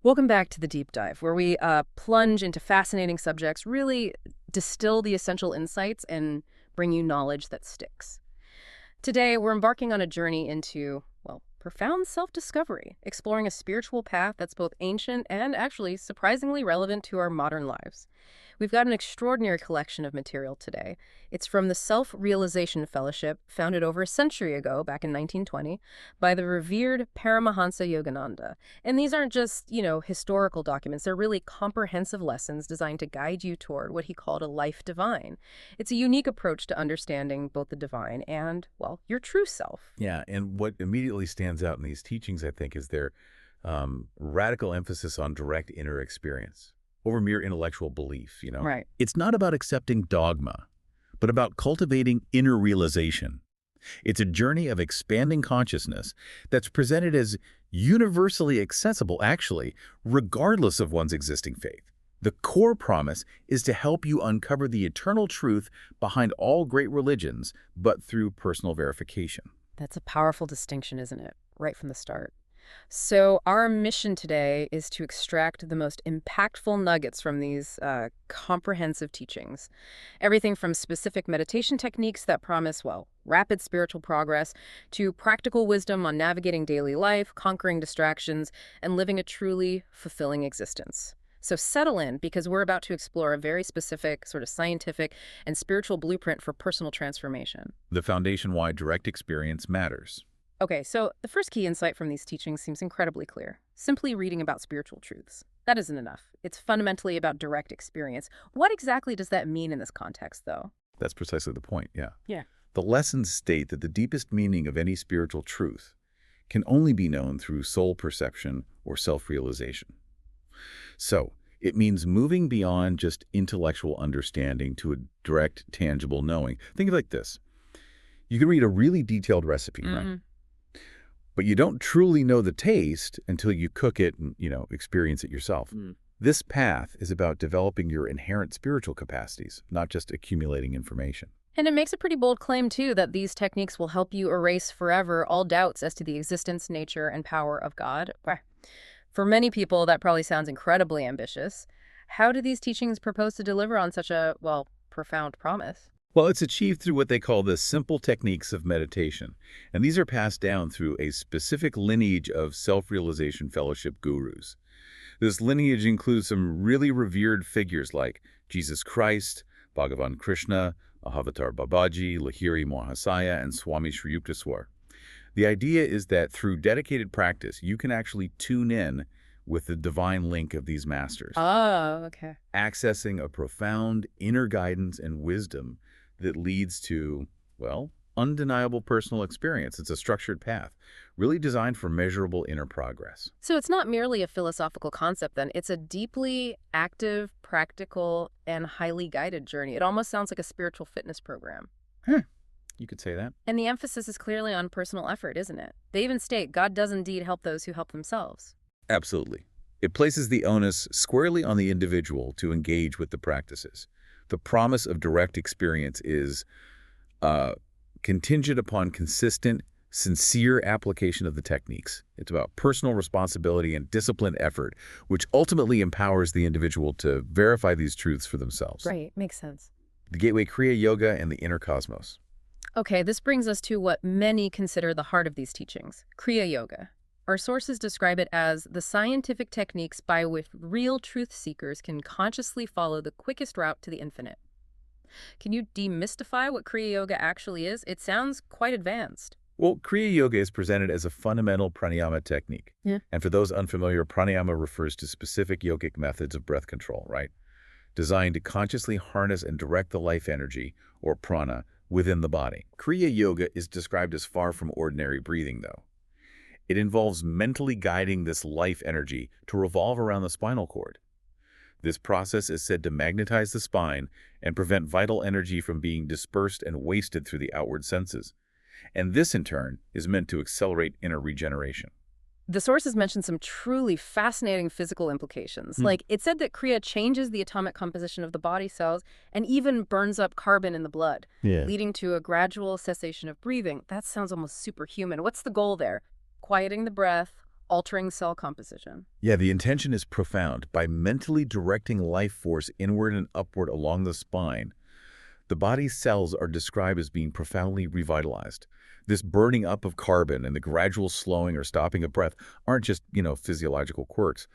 Welcome back to the deep dive, where we plunge into fascinating subjects, really distill the essential insights, and bring you knowledge that sticks. Today, we're embarking on a journey into, well, profound self-discovery, exploring a spiritual path that's both ancient and actually surprisingly relevant to our modern lives. We've got an extraordinary collection of material today. It's from the Self-Realization Fellowship, founded over a century ago, back in 1920, by the revered Paramahansa Yogananda. And these aren't just, historical documents. They're really comprehensive lessons designed to guide you toward what he called a life divine. It's a unique approach to understanding both the divine and, well, your true self. Yeah, and what immediately stands out in these teachings, I think, is their radical emphasis on direct inner experience over mere intellectual belief. Right. It's not about accepting dogma, but about cultivating inner realization. It's a journey of expanding consciousness that's presented as universally accessible, actually, regardless of one's existing faith. The core promise is to help you uncover the eternal truth behind all great religions, but through personal verification. That's a powerful distinction, isn't it? Right from the start. So our mission today is to extract the most impactful nuggets from these comprehensive teachings. Everything from specific meditation techniques that promise, well, rapid spiritual progress, to practical wisdom on navigating daily life, conquering distractions, and living a truly fulfilling existence. So settle in, because we're about to explore a very specific, sort of scientific and spiritual blueprint for personal transformation. The foundation why direct experience matters. Okay, so the first key insight from these teachings seems incredibly clear. Simply reading about spiritual truths. That isn't enough. It's fundamentally about direct experience. What exactly does that mean in this context, though? That's precisely the point, yeah. Yeah. The lessons state that the deepest meaning of any spiritual truth can only be known through soul perception or self-realization. So, it means moving beyond just intellectual understanding to a direct, tangible knowing. Think of it like this. You can read a really detailed recipe, right? But you don't truly know the taste until you cook it and, experience it yourself. This path is about developing your inherent spiritual capacities, not just accumulating information. And it makes a pretty bold claim, too, that these techniques will help you erase forever all doubts as to the existence, nature, and power of God. For many people, that probably sounds incredibly ambitious. How do these teachings propose to deliver on such a, well, profound promise? Well, it's achieved through what they call the simple techniques of meditation. And these are passed down through a specific lineage of self-realization fellowship gurus. This lineage includes some really revered figures like Jesus Christ, Bhagavan Krishna, Ahavatar Babaji, Lahiri Mahasaya, and Swami Sri Yukteswar. The idea is that through dedicated practice, you can actually tune in with the divine link of these masters. Oh, okay. Accessing a profound inner guidance and wisdom that leads to, well, undeniable personal experience. It's a structured path, really designed for measurable inner progress. So it's not merely a philosophical concept, then. It's a deeply active, practical, and highly guided journey. It almost sounds like a spiritual fitness program. You could say that. And the emphasis is clearly on personal effort, isn't it? They even state God does indeed help those who help themselves. Absolutely. It places the onus squarely on the individual to engage with the practices. The promise of direct experience is contingent upon consistent, sincere application of the techniques. It's about personal responsibility and disciplined effort, which ultimately empowers the individual to verify these truths for themselves. Right, makes sense. The gateway Kriya Yoga and the inner cosmos. Okay, this brings us to what many consider the heart of these teachings, Kriya Yoga. Our sources describe it as the scientific techniques by which real truth seekers can consciously follow the quickest route to the infinite. Can you demystify what Kriya Yoga actually is? It sounds quite advanced. Well, Kriya Yoga is presented as a fundamental pranayama technique. Yeah. And for those unfamiliar, pranayama refers to specific yogic methods of breath control, right? Designed to consciously harness and direct the life energy, or prana, within the body. Kriya Yoga is described as far from ordinary breathing, though. It involves mentally guiding this life energy to revolve around the spinal cord. This process is said to magnetize the spine and prevent vital energy from being dispersed and wasted through the outward senses. And this, in turn, is meant to accelerate inner regeneration. The sources mentioned some truly fascinating physical implications. Like, it said that Kriya changes the atomic composition of the body cells and even burns up carbon in the blood, leading to a gradual cessation of breathing. That sounds almost superhuman. What's the goal there? Quieting the breath, altering cell composition. Yeah, the intention is profound. By mentally directing life force inward and upward along the spine, the body's cells are described as being profoundly revitalized. This burning up of carbon and the gradual slowing or stopping of breath aren't just, physiological quirks.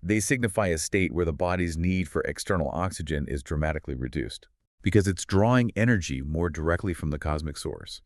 They signify a state where the body's need for external oxygen is dramatically reduced, because it's drawing energy more directly from the cosmic source.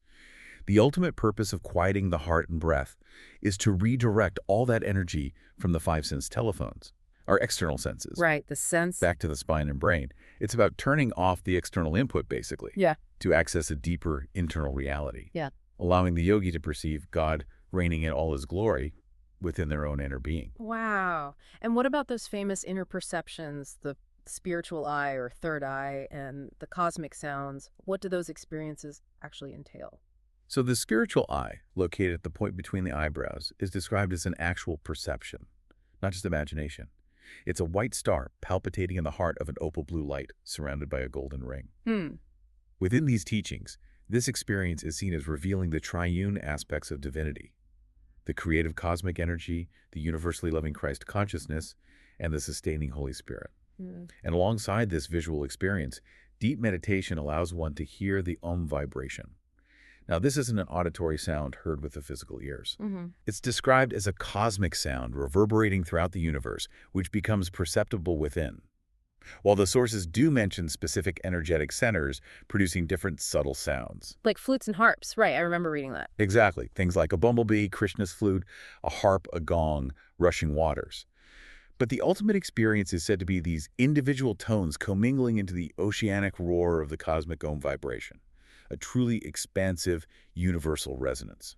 The ultimate purpose of quieting the heart and breath is to redirect all that energy from the five sense telephones, our external senses, Right, the sense. back to the spine and brain. It's about turning off the external input, basically, Yeah. to access a deeper internal reality, Yeah. allowing the yogi to perceive God reigning in all his glory within their own inner being. Wow. And what about those famous inner perceptions, the spiritual eye or third eye and the cosmic sounds? What do those experiences actually entail? So the spiritual eye, located at the point between the eyebrows, is described as an actual perception, not just imagination. It's a white star palpitating in the heart of an opal blue light surrounded by a golden ring. Within these teachings, this experience is seen as revealing the triune aspects of divinity: the creative cosmic energy, the universally loving Christ consciousness, and the sustaining Holy Spirit. And alongside this visual experience, deep meditation allows one to hear the Om vibration. Now, this isn't an auditory sound heard with the physical ears. It's described as a cosmic sound reverberating throughout the universe, which becomes perceptible within. While the sources do mention specific energetic centers producing different subtle sounds. Like flutes and harps. Right, I remember reading that. Exactly. Things like a bumblebee, Krishna's flute, a harp, a gong, rushing waters. But the ultimate experience is said to be these individual tones commingling into the oceanic roar of the cosmic Om vibration, a truly expansive, universal resonance.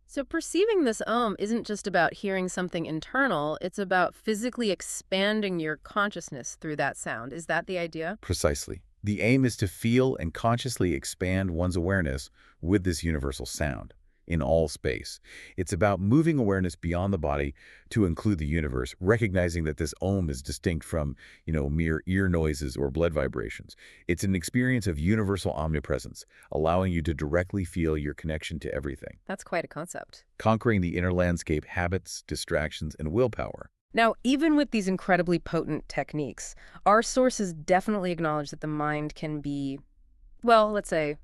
So perceiving this Om isn't just about hearing something internal, it's about physically expanding your consciousness through that sound. Is that the idea? Precisely. The aim is to feel and consciously expand one's awareness with this universal sound in all space. It's about moving awareness beyond the body to include the universe, recognizing that this Om is distinct from, mere ear noises or blood vibrations. It's an experience of universal omnipresence, allowing you to directly feel your connection to everything, That's quite a concept. conquering the inner landscape, habits, distractions, and willpower. Now, even with these incredibly potent techniques, our sources definitely acknowledge that the mind can be, well, let's say,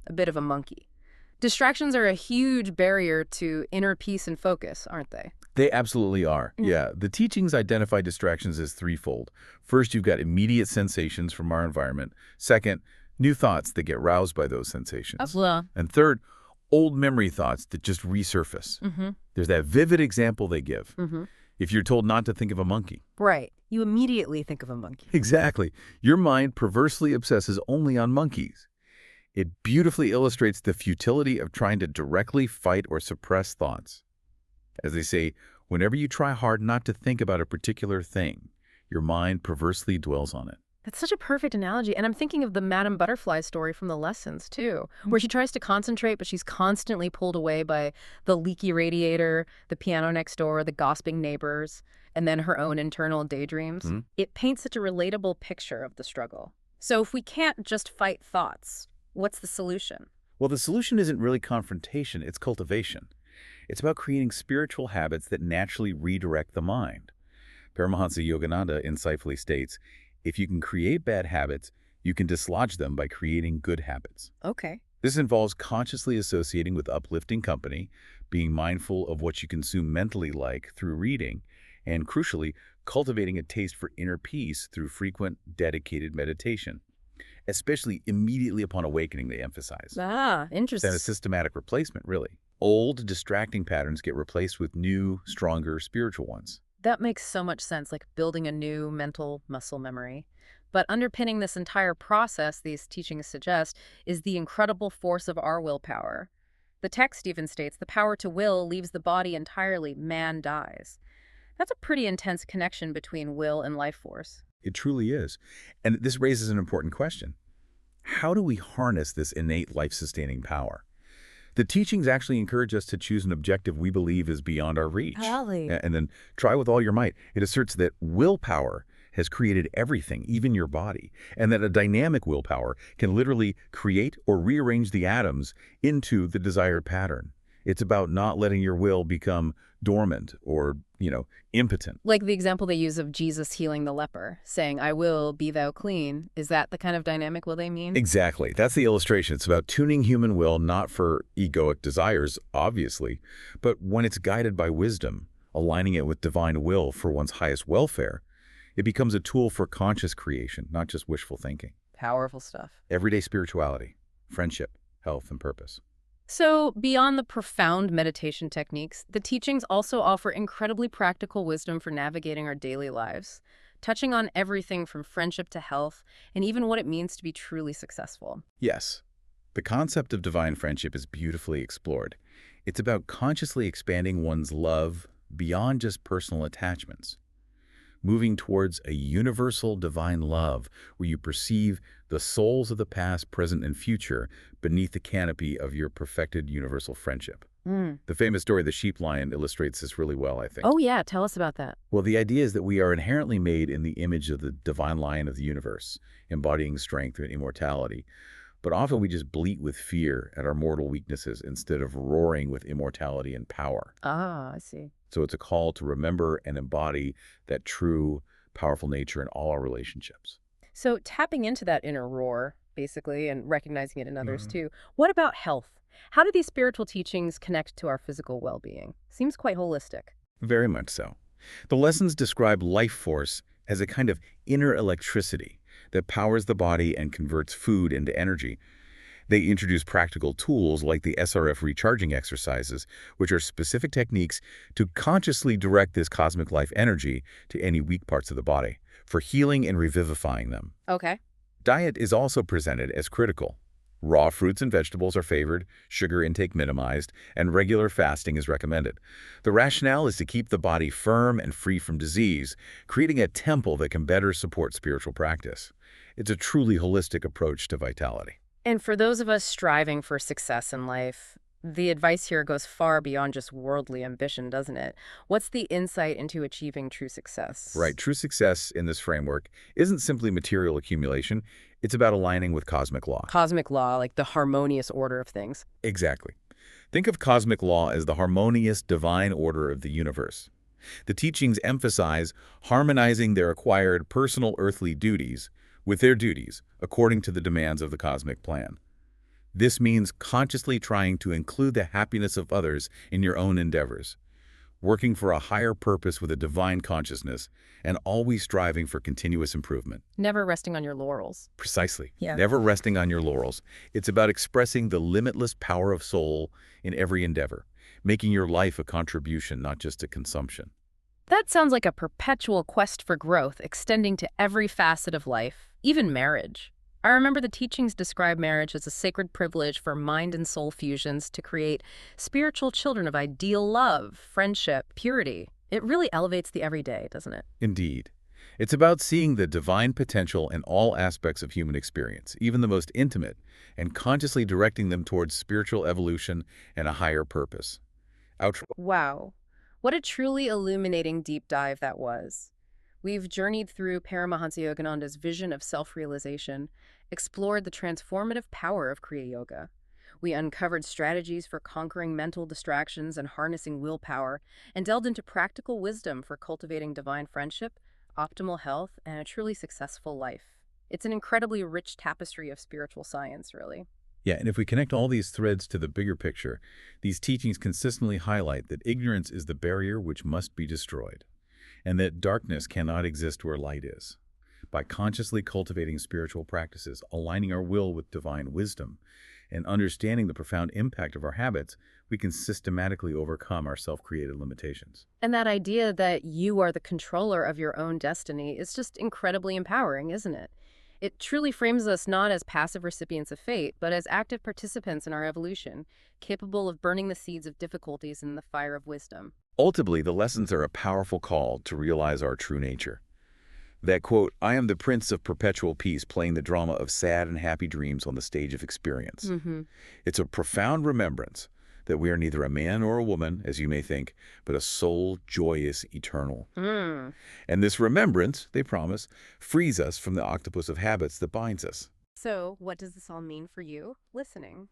a bit of a monkey. Distractions are a huge barrier to inner peace and focus, aren't they? They absolutely are. Yeah, the teachings identify distractions as threefold. First, you've got immediate sensations from our environment. Second, new thoughts that get roused by those sensations. And third, old memory thoughts that just resurface. There's that vivid example they give. If you're told not to think of a monkey. Right. You immediately think of a monkey. Exactly. Your mind perversely obsesses only on monkeys. It beautifully illustrates the futility of trying to directly fight or suppress thoughts. As they say, whenever you try hard not to think about a particular thing, your mind perversely dwells on it. That's such a perfect analogy. And I'm thinking of the Madame Butterfly story from the lessons, too, where she tries to concentrate, but she's constantly pulled away by the leaky radiator, the piano next door, the gossiping neighbors, and then her own internal daydreams. It paints such a relatable picture of the struggle. So if we can't just fight thoughts, what's the solution? Well, the solution isn't really confrontation, it's cultivation. It's about creating spiritual habits that naturally redirect the mind. Paramahansa Yogananda insightfully states, if you can create bad habits, you can dislodge them by creating good habits. Okay. This involves consciously associating with uplifting company, being mindful of what you consume mentally through reading, and crucially, cultivating a taste for inner peace through frequent, dedicated meditation. Especially immediately upon awakening, they emphasize. Interesting. Then a systematic replacement, really. Old, distracting patterns get replaced with new, stronger spiritual ones. That makes so much sense, like building a new mental muscle memory. But underpinning this entire process, these teachings suggest, is the incredible force of our willpower. The text even states, the power to will leaves the body entirely, man dies. That's a pretty intense connection between will and life force. It truly is. And this raises an important question. How do we harness this innate life-sustaining power? The teachings actually encourage us to choose an objective we believe is beyond our reach. And then try with all your might. It asserts that willpower has created everything, even your body, and that a dynamic willpower can literally create or rearrange the atoms into the desired pattern. It's about not letting your will become dormant or, impotent. Like the example they use of Jesus healing the leper, saying, I will, be thou clean. Is that the kind of dynamic will they mean? Exactly. That's the illustration. It's about tuning human will not for egoic desires, obviously, but when it's guided by wisdom, aligning it with divine will for one's highest welfare, it becomes a tool for conscious creation, not just wishful thinking. Powerful stuff. Everyday spirituality, friendship, health, and purpose. So, beyond the profound meditation techniques, the teachings also offer incredibly practical wisdom for navigating our daily lives, touching on everything from friendship to health, and even what it means to be truly successful. Yes, the concept of divine friendship is beautifully explored. It's about consciously expanding one's love beyond just personal attachments, moving towards a universal divine love where you perceive the souls of the past, present, and future beneath the canopy of your perfected universal friendship. The famous story of the sheep lion illustrates this really well, I think. Oh yeah, tell us about that. Well, the idea is that we are inherently made in the image of the divine lion of the universe, embodying strength and immortality. But often we just bleat with fear at our mortal weaknesses instead of roaring with immortality and power. Ah, I see. So it's a call to remember and embody that true, powerful nature in all our relationships. So, tapping into that inner roar, basically, and recognizing it in others too. What about health? How do these spiritual teachings connect to our physical well-being? Seems quite holistic. Very much so. The lessons describe life force as a kind of inner electricity that powers the body and converts food into energy. They introduce practical tools like the SRF recharging exercises, which are specific techniques to consciously direct this cosmic life energy to any weak parts of the body for healing and revivifying them. Okay. Diet is also presented as critical. Raw fruits and vegetables are favored, sugar intake minimized, and regular fasting is recommended. The rationale is to keep the body firm and free from disease, creating a temple that can better support spiritual practice. It's a truly holistic approach to vitality. And for those of us striving for success in life, the advice here goes far beyond just worldly ambition, doesn't it? What's the insight into achieving true success? Right. True success in this framework isn't simply material accumulation. It's about aligning with cosmic law. Cosmic law, like the harmonious order of things. Exactly. Think of cosmic law as the harmonious divine order of the universe. The teachings emphasize harmonizing their acquired personal earthly duties with their duties according to the demands of the cosmic plan. This means consciously trying to include the happiness of others in your own endeavors, working for a higher purpose with a divine consciousness, and always striving for continuous improvement. Never resting on your laurels. Precisely. Yeah. Never resting on your laurels. It's about expressing the limitless power of soul in every endeavor, making your life a contribution, not just a consumption. That sounds like a perpetual quest for growth, extending to every facet of life, even marriage. I remember the teachings describe marriage as a sacred privilege for mind and soul fusions to create spiritual children of ideal love, friendship, purity. It really elevates the everyday, doesn't it? Indeed. It's about seeing the divine potential in all aspects of human experience, even the most intimate, and consciously directing them towards spiritual evolution and a higher purpose. Outro. Wow. What a truly illuminating deep dive that was. We've journeyed through Paramahansa Yogananda's vision of self-realization, explored the transformative power of Kriya Yoga. We uncovered strategies for conquering mental distractions and harnessing willpower, and delved into practical wisdom for cultivating divine friendship, optimal health, and a truly successful life. It's an incredibly rich tapestry of spiritual science, really. Yeah, and if we connect all these threads to the bigger picture, these teachings consistently highlight that ignorance is the barrier which must be destroyed, and that darkness cannot exist where light is. By consciously cultivating spiritual practices, aligning our will with divine wisdom, and understanding the profound impact of our habits, we can systematically overcome our self-created limitations. And that idea that you are the controller of your own destiny is just incredibly empowering, isn't it? It truly frames us not as passive recipients of fate, but as active participants in our evolution, capable of burning the seeds of difficulties in the fire of wisdom. Ultimately, the lessons are a powerful call to realize our true nature. That quote, "I am the prince of perpetual peace playing the drama of sad and happy dreams on the stage of experience." It's a profound remembrance that we are neither a man or a woman, as you may think, but a soul, joyous, eternal. And this remembrance, they promise, frees us from the octopus of habits that binds us. So, what does this all mean for you listening?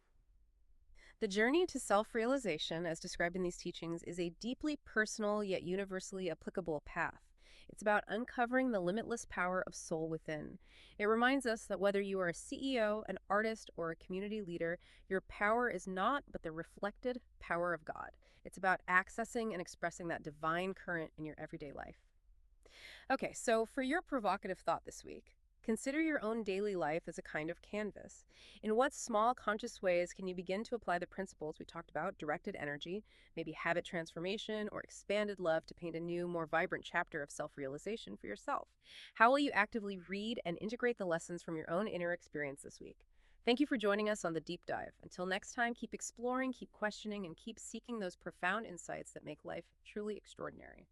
The journey to self-realization, as described in these teachings, is a deeply personal yet universally applicable path. It's about uncovering the limitless power of soul within. It reminds us that whether you are a CEO, an artist, or a community leader, your power is not but the reflected power of God. It's about accessing and expressing that divine current in your everyday life. Okay, so for your provocative thought this week, consider your own daily life as a kind of canvas. In what small, conscious ways can you begin to apply the principles we talked about, directed energy, maybe habit transformation, or expanded love to paint a new, more vibrant chapter of self-realization for yourself? How will you actively read and integrate the lessons from your own inner experience this week? Thank you for joining us on the deep dive. Until next time, keep exploring, keep questioning, and keep seeking those profound insights that make life truly extraordinary.